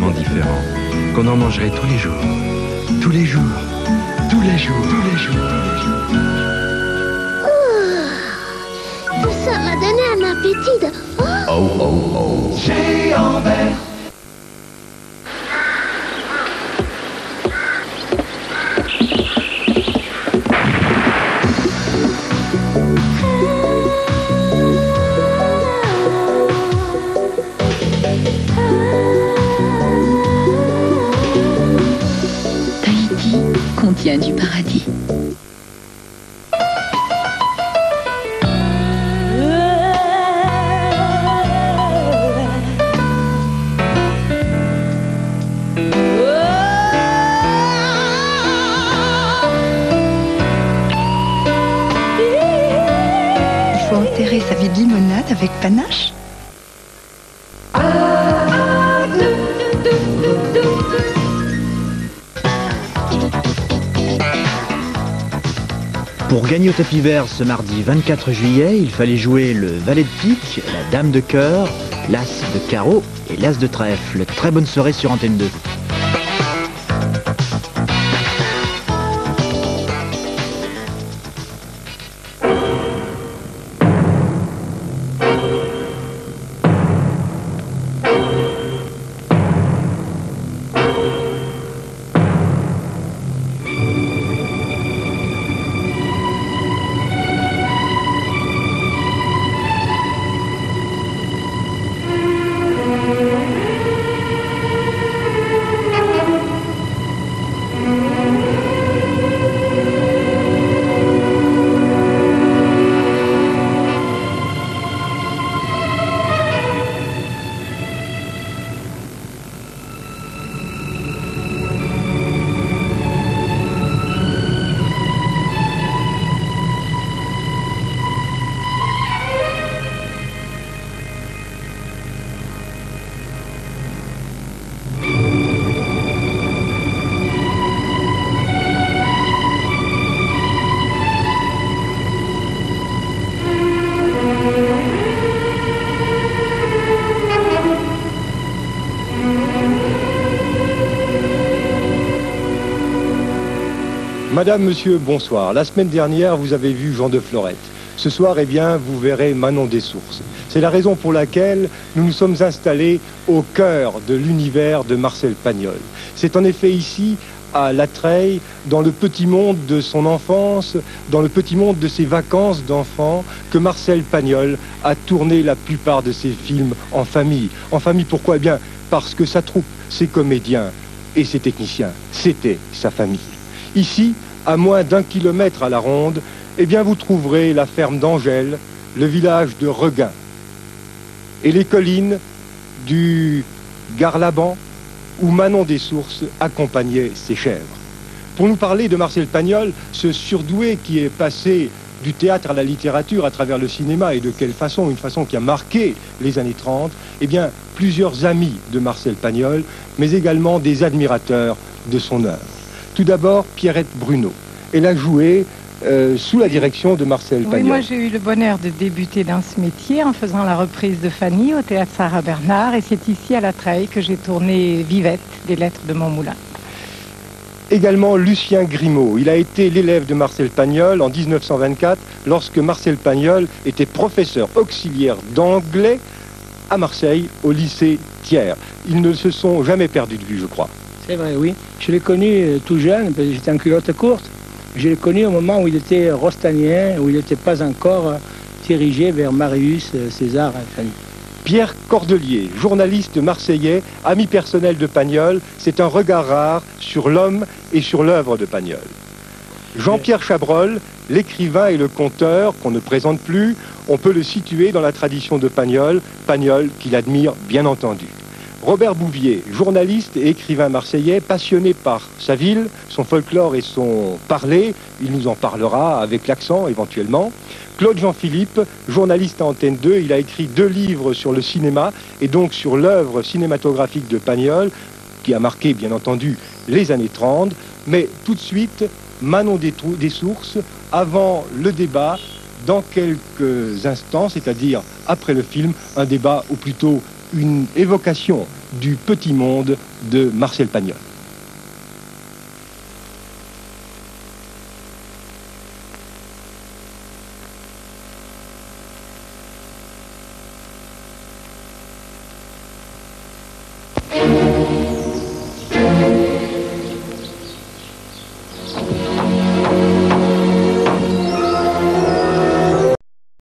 tellement différent qu'on en mangerait tous les jours. Tous les jours. Tous les jours. Tous les jours. Tous les jours. Tout ça m'a donné un appétit de... Oh, oh, oh. Géant vert. Tahiti contient du paradis. Sa vie de limonade avec panache. Pour gagner au tapis vert ce mardi 24 juillet, il fallait jouer le valet de pique, la dame de cœur, l'as de carreau et l'as de trèfle. Très bonne soirée sur Antenne 2. Madame, monsieur, bonsoir. La semaine dernière, vous avez vu Jean de Florette. Ce soir, eh bien, vous verrez Manon des Sources. C'est la raison pour laquelle nous nous sommes installés au cœur de l'univers de Marcel Pagnol. C'est en effet ici, à La Treille, dans le petit monde de son enfance, dans le petit monde de ses vacances d'enfant, que Marcel Pagnol a tourné la plupart de ses films en famille. En famille, pourquoi? Eh bien, parce que sa troupe, ses comédiens et ses techniciens, c'était sa famille. Ici, à moins d'1 kilomètre à la ronde, eh bien vous trouverez la ferme d'Angèle, le village de Reguin et les collines du Garlaban où Manon des Sources accompagnait ses chèvres. Pour nous parler de Marcel Pagnol, ce surdoué qui est passé du théâtre à la littérature à travers le cinéma et de quelle façon, une façon qui a marqué les années 30, eh bien plusieurs amis de Marcel Pagnol, mais également des admirateurs de son œuvre. Tout d'abord, Pierrette Bruno. Elle a joué sous la direction de Marcel Pagnol. Oui, moi j'ai eu le bonheur de débuter dans ce métier en faisant la reprise de Fanny au théâtre Sarah Bernard. Et c'est ici à La Treille que j'ai tourné Vivette, des lettres de Montmoulin. Également Lucien Grimaud. Il a été l'élève de Marcel Pagnol en 1924 lorsque Marcel Pagnol était professeur auxiliaire d'anglais à Marseille au lycée Thiers. Ils ne se sont jamais perdus de vue, je crois. C'est vrai, oui. Je l'ai connu tout jeune, parce que j'étais en culotte courte. Je l'ai connu au moment où il était rostanien, où il n'était pas encore dirigé vers Marius, César et Fanny. Pierre Cordelier, journaliste marseillais, ami personnel de Pagnol, c'est un regard rare sur l'homme et sur l'œuvre de Pagnol. Jean-Pierre Chabrol, l'écrivain et le conteur qu'on ne présente plus, on peut le situer dans la tradition de Pagnol, Pagnol qu'il admire bien entendu. Robert Bouvier, journaliste et écrivain marseillais, passionné par sa ville, son folklore et son parler, il nous en parlera avec l'accent éventuellement. Claude Jean-Philippe, journaliste à Antenne 2, il a écrit 2 livres sur le cinéma et donc sur l'œuvre cinématographique de Pagnol, qui a marqué bien entendu les années 30, mais tout de suite, Manon des Sources, avant le débat, dans quelques instants, c'est-à-dire après le film, un débat ou plutôt une évocation du Petit Monde de Marcel Pagnol.